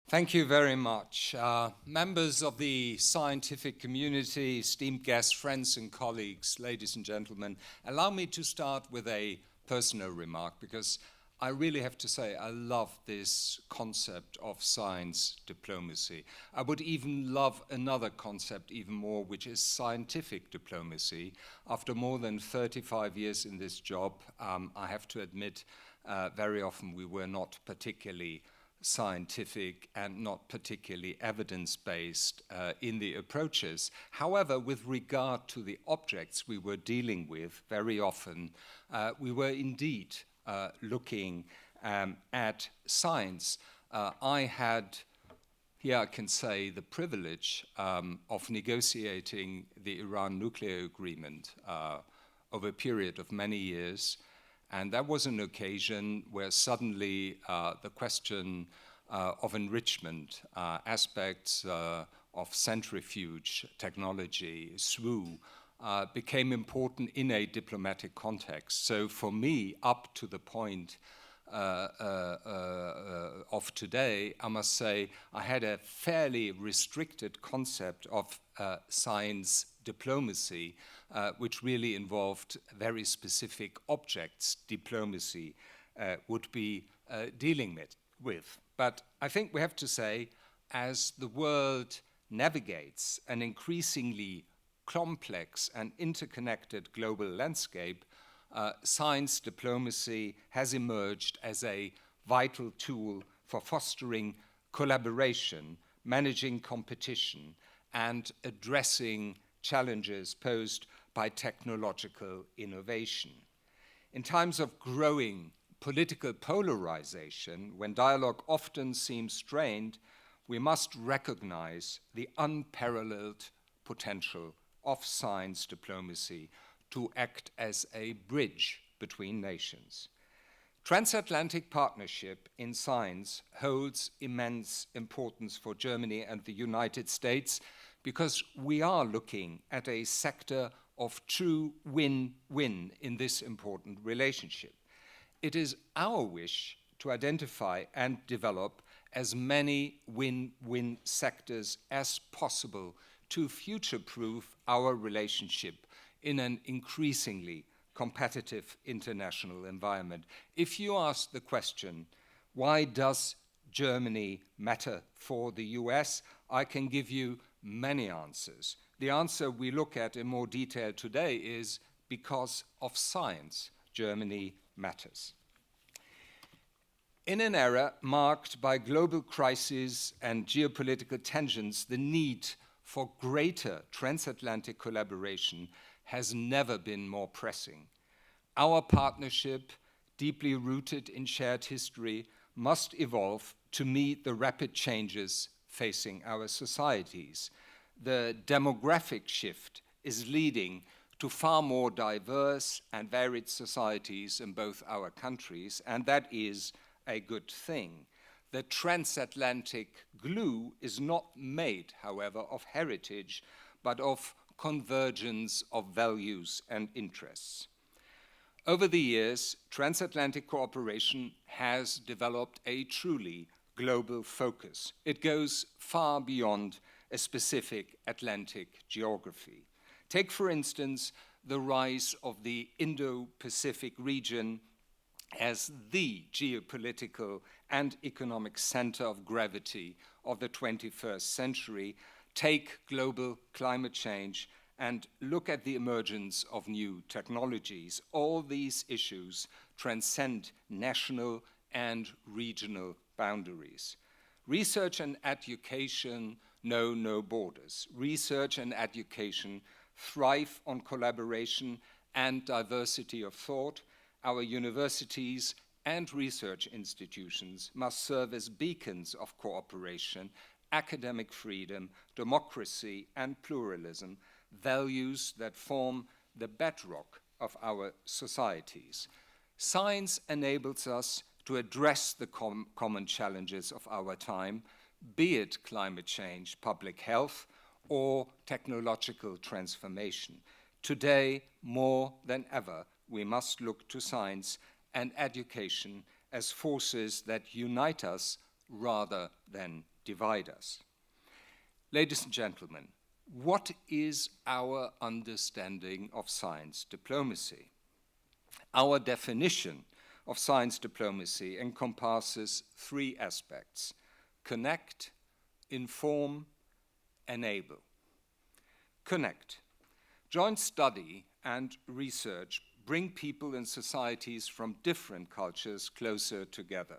Thank you very much. Members of the scientific community, esteemed guests, friends and colleagues, ladies and gentlemen, allow me to start with a personal remark because I really have to say I love this concept of science diplomacy. I would even love another concept even more, which is scientific diplomacy. After more than 35 years in this job, I have to admit very often we were not particularly scientific and not particularly evidence-based in the approaches. However, with regard to the objects we were dealing with, very often we were indeed looking at science. I had, here I can say, the privilege of negotiating the Iran nuclear agreement over a period of many years. And that was an occasion where suddenly the question of enrichment, aspects of centrifuge technology, SWU, became important in a diplomatic context. So for me, up to the point of today, I must say I had a fairly restricted concept of science diplomacy, which really involved very specific objects diplomacy would be dealing with. But I think we have to say, as the world navigates an increasingly complex and interconnected global landscape, science diplomacy has emerged as a vital tool for fostering collaboration, managing competition, and addressing challenges posed by technological innovation. In times of growing political polarization, when dialogue often seems strained, we must recognize the unparalleled potential of science diplomacy to act as a bridge between nations. Transatlantic partnership in science holds immense importance for Germany and the United States because we are looking at a sector of true win-win in this important relationship. It is our wish to identify and develop as many win-win sectors as possible to future-proof our relationship in an increasingly competitive international environment. If you ask the question, why does Germany matter for the US? I can give you many answers. The answer we look at in more detail today is because of science, Germany matters. In an era marked by global crises and geopolitical tensions, the need for greater transatlantic collaboration has never been more pressing. Our partnership, deeply rooted in shared history, must evolve to meet the rapid changes facing our societies. The demographic shift is leading to far more diverse and varied societies in both our countries, and that is a good thing. The transatlantic glue is not made, however, of heritage, but of convergence of values and interests. Over the years, transatlantic cooperation has developed a truly global focus. It goes far beyond a specific Atlantic geography. Take, for instance, the rise of the Indo-Pacific region as the geopolitical and economic center of gravity of the 21st century. Take global climate change and look at the emergence of new technologies. All these issues transcend national and regional boundaries. Research and education know no borders. Research and education thrive on collaboration and diversity of thought. Our universities and research institutions must serve as beacons of cooperation, academic freedom, democracy, and pluralism, values that form the bedrock of our societies. Science enables us to address the common challenges of our time, be it climate change, public health, or technological transformation. Today, more than ever, we must look to science and education as forces that unite us rather than divide us. Ladies and gentlemen, what is our understanding of science diplomacy? Our definition of science diplomacy encompasses three aspects: connect, inform, enable. Connect. Joint study and research bring people and societies from different cultures closer together.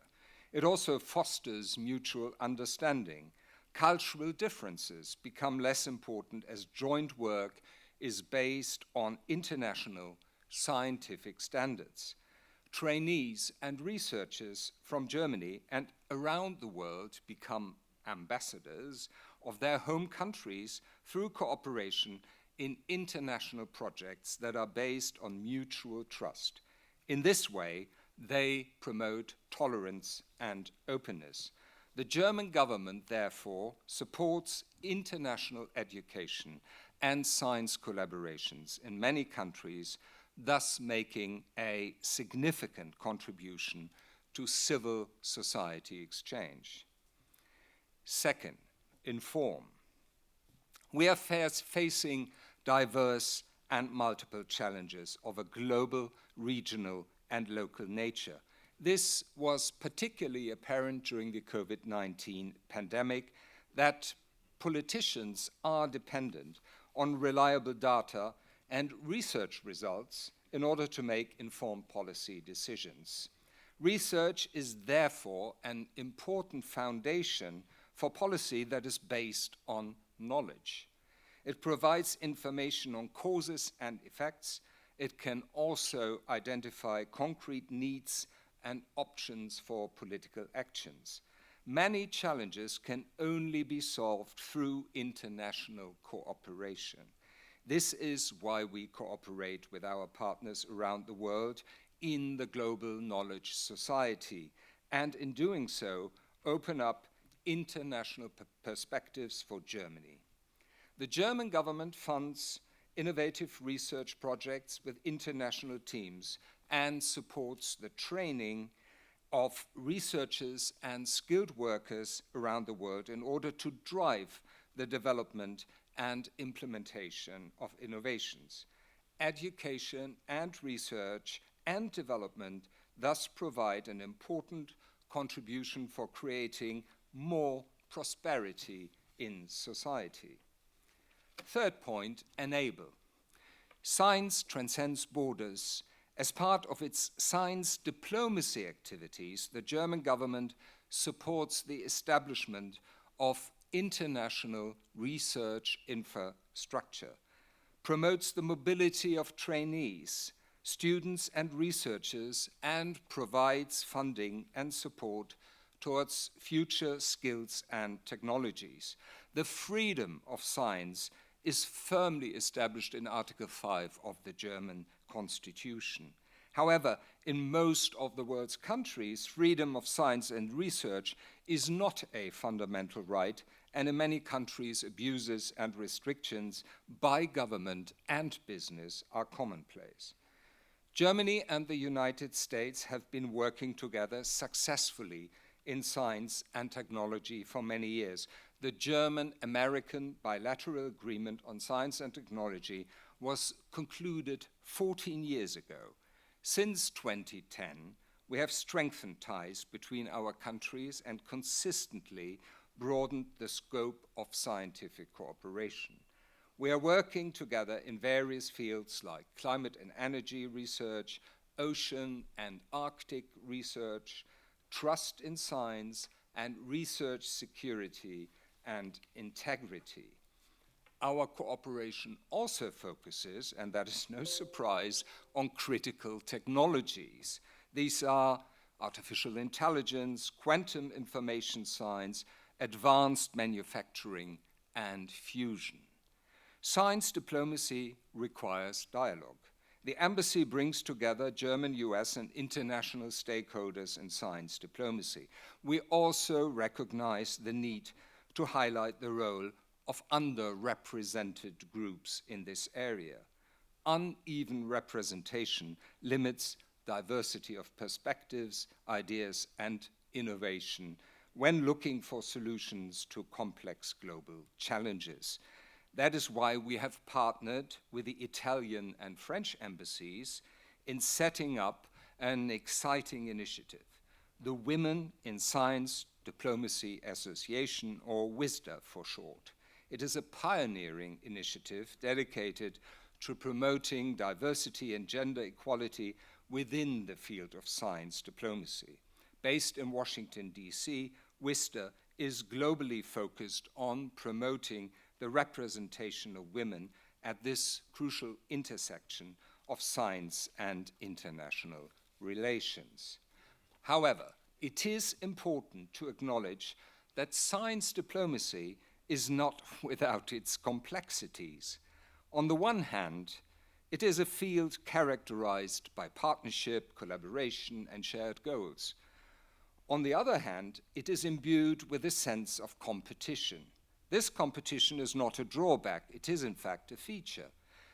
It also fosters mutual understanding. Cultural differences become less important as joint work is based on international scientific standards. Trainees and researchers from Germany and around the world become ambassadors of their home countries through cooperation in international projects that are based on mutual trust. In this way, they promote tolerance and openness. The German government, therefore, supports international education and science collaborations in many countries, thus making a significant contribution to civil society exchange. Second, inform. We are facing diverse and multiple challenges of a global, regional, and local nature. This was particularly apparent during the COVID-19 pandemic, that politicians are dependent on reliable data and research results in order to make informed policy decisions. Research is therefore an important foundation for policy that is based on knowledge. It provides information on causes and effects. It can also identify concrete needs and options for political actions. Many challenges can only be solved through international cooperation. This is why we cooperate with our partners around the world in the global knowledge society, and in doing so, open up international perspectives for Germany. The German government funds innovative research projects with international teams and supports the training of researchers and skilled workers around the world in order to drive the development and implementation of innovations. Education and research and development thus provide an important contribution for creating more prosperity in society. Third point, enable. Science transcends borders. As part of its science diplomacy activities, the German government supports the establishment of international research infrastructure, promotes the mobility of trainees, students, and researchers, and provides funding and support towards future skills and technologies. The freedom of science is firmly established in Article 5 of the German Constitution. However, in most of the world's countries, freedom of science and research is not a fundamental right, and in many countries, abuses and restrictions by government and business are commonplace. Germany and the United States have been working together successfully in science and technology for many years. The German-American bilateral agreement on science and technology was concluded 14 years ago. Since 2010, we have strengthened ties between our countries and consistently broadened the scope of scientific cooperation. We are working together in various fields like climate and energy research, ocean and Arctic research, trust in science, and research security and integrity. Our cooperation also focuses, and that is no surprise, on critical technologies. These are artificial intelligence, quantum information science, advanced manufacturing, and fusion. Science diplomacy requires dialogue. The embassy brings together German, US, and international stakeholders in science diplomacy. We also recognize the need to highlight the role of underrepresented groups in this area. Uneven representation limits diversity of perspectives, ideas, and innovation, when looking for solutions to complex global challenges. That is why we have partnered with the Italian and French embassies in setting up an exciting initiative, the Women in Science Diplomacy Association, or WISDA for short. It is a pioneering initiative dedicated to promoting diversity and gender equality within the field of science diplomacy. Based in Washington, D.C., WISDA is globally focused on promoting the representation of women at this crucial intersection of science and international relations. However, it is important to acknowledge that science diplomacy is not without its complexities. On the one hand, it is a field characterized by partnership, collaboration, and shared goals. On the other hand, it is imbued with a sense of competition. This competition is not a drawback, it is in fact a feature.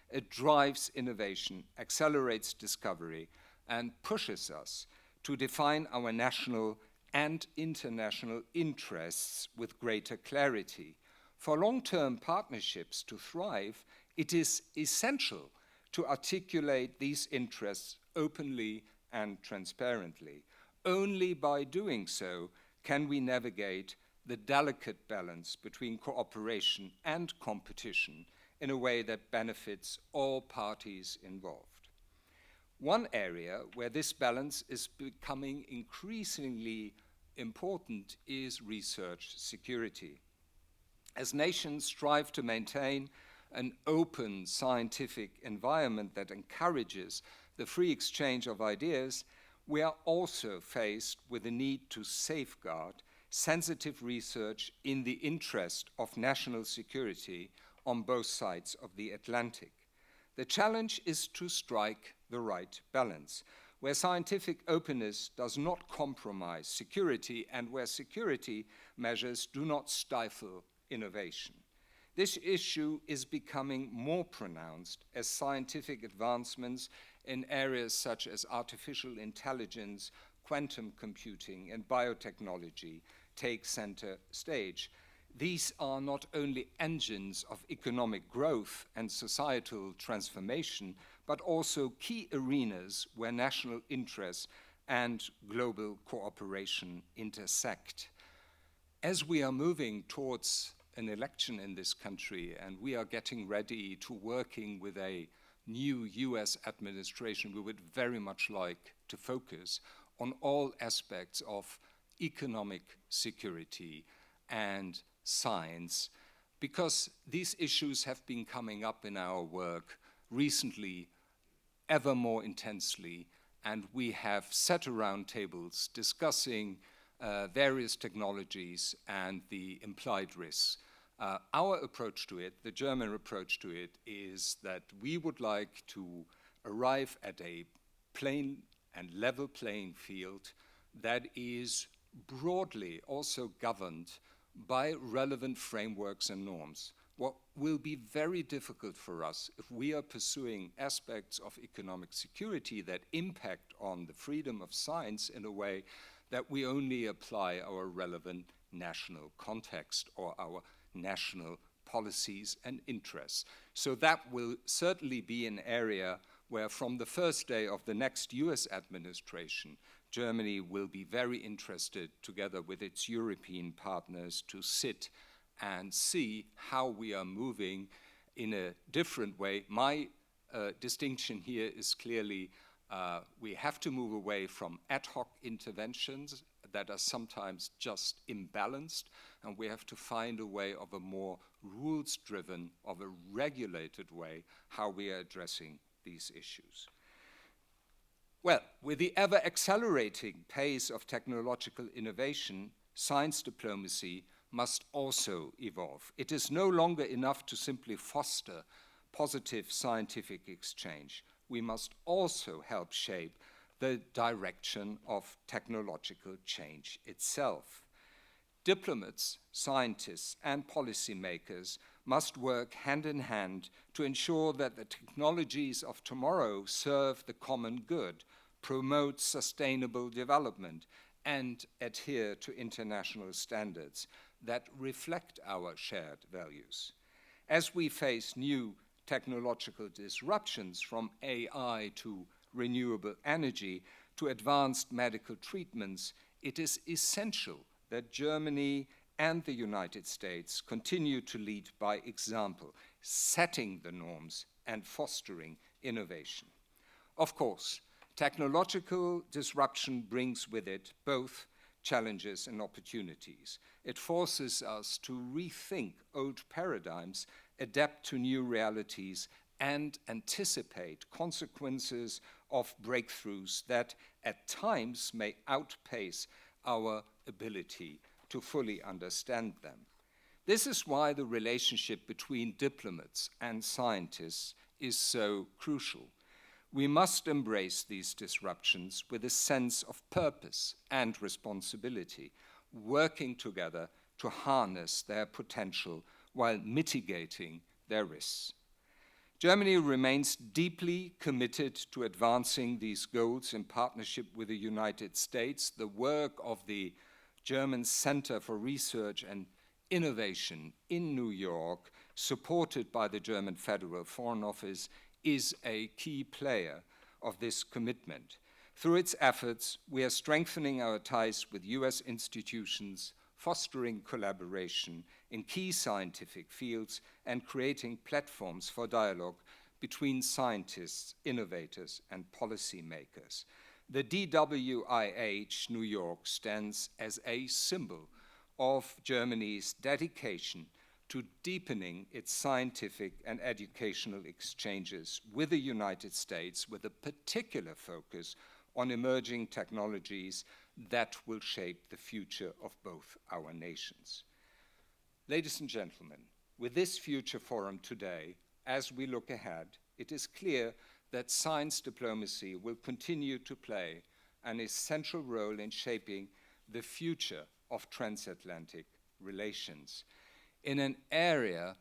It drives innovation, accelerates discovery, and pushes us to define our national and international interests with greater clarity. For long-term partnerships to thrive, it is essential to articulate these interests openly and transparently. Only by doing so can we navigate the delicate balance between cooperation and competition in a way that benefits all parties involved. One area where this balance is becoming increasingly important is research security. As nations strive to maintain an open scientific environment that encourages the free exchange of ideas, we are also faced with the need to safeguard sensitive research in the interest of national security on both sides of the Atlantic. The challenge is to strike the right balance, where scientific openness does not compromise security and where security measures do not stifle innovation. This issue is becoming more pronounced as scientific advancements in areas such as artificial intelligence, quantum computing, and biotechnology take center stage. These are not only engines of economic growth and societal transformation, but also key arenas where national interests and global cooperation intersect. As we are moving towards an election in this country and we are getting ready to working with a new US administration, we would very much like to focus on all aspects of economic security and science, because these issues have been coming up in our work recently ever more intensely, and we have sat around tables discussing various technologies and the implied risks. Our approach to it, the German approach to it, is that we would like to arrive at a plain and level playing field that is broadly also governed by relevant frameworks and norms. What will be very difficult for us if we are pursuing aspects of economic security that impact on the freedom of science in a way that we only apply our relevant national context or our national policies and interests. So that will certainly be an area where from the first day of the next US administration, Germany will be very interested, together with its European partners, to sit and see how we are moving in a different way. My distinction here is clearly we have to move away from ad hoc interventions that are sometimes just imbalanced, and we have to find a way of a more rules-driven, of a regulated way, how we are addressing these issues. Well, with the ever-accelerating pace of technological innovation, science diplomacy must also evolve. It is no longer enough to simply foster positive scientific exchange. We must also help shape the direction of technological change itself. Diplomats, scientists, and policymakers must work hand in hand to ensure that the technologies of tomorrow serve the common good, promote sustainable development, and adhere to international standards that reflect our shared values. As we face new technological disruptions, from AI to renewable energy to advanced medical treatments, it is essential that Germany and the United States continue to lead by example, setting the norms and fostering innovation. Of course, technological disruption brings with it both challenges and opportunities. It forces us to rethink old paradigms, adapt to new realities, and anticipate consequences of breakthroughs that at times may outpace our ability to fully understand them. This is why the relationship between diplomats and scientists is so crucial. We must embrace these disruptions with a sense of purpose and responsibility, working together to harness their potential while mitigating their risks. Germany remains deeply committed to advancing these goals in partnership with the United States. The work of the German Center for Research and Innovation in New York, supported by the German Federal Foreign Office, is a key player of this commitment. Through its efforts, we are strengthening our ties with US institutions, fostering collaboration in key scientific fields, and creating platforms for dialogue between scientists, innovators, and policymakers. The DWIH New York stands as a symbol of Germany's dedication to deepening its scientific and educational exchanges with the United States, with a particular focus on emerging technologies that will shape the future of both our nations. Ladies and gentlemen, with this Future Forum today, as we look ahead, it is clear that science diplomacy will continue to play an essential role in shaping the future of transatlantic relations. In an era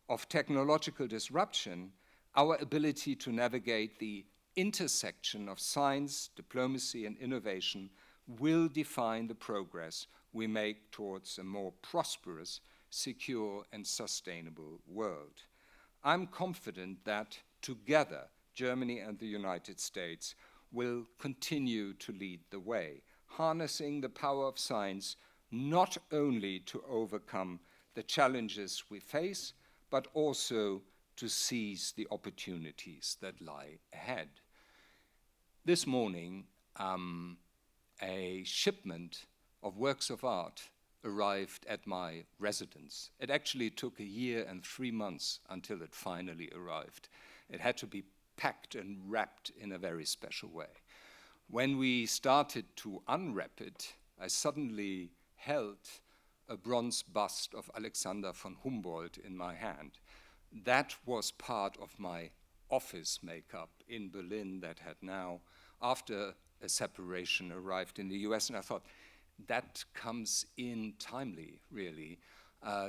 of technological disruption, our ability to navigate the intersection of science, diplomacy, and innovation will define the progress we make towards a more prosperous, secure, and sustainable world. I'm confident that together, Germany and the United States will continue to lead the way, harnessing the power of science not only to overcome the challenges we face, but also to seize the opportunities that lie ahead. This morning, a shipment of works of art arrived at my residence. It actually took 1 year and 3 months until it finally arrived. It had to be packed and wrapped in a very special way. When we started to unwrap it, I suddenly held a bronze bust of Alexander von Humboldt in my hand. That was part of my office makeup in Berlin that had now, after a separation, arrived in the US, and I thought, that comes in timely, really,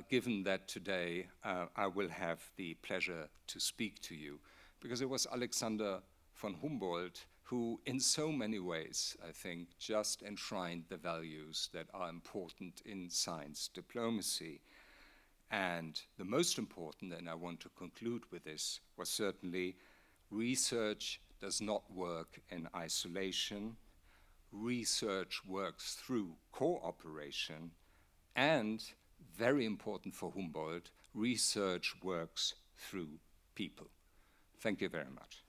given that today I will have the pleasure to speak to you, because it was Alexander von Humboldt who, in so many ways, I think, just enshrined the values that are important in science diplomacy. And the most important, and I want to conclude with this, was certainly research does not work in isolation. Research works through cooperation, and, very important for Humboldt, research works through people. Thank you very much.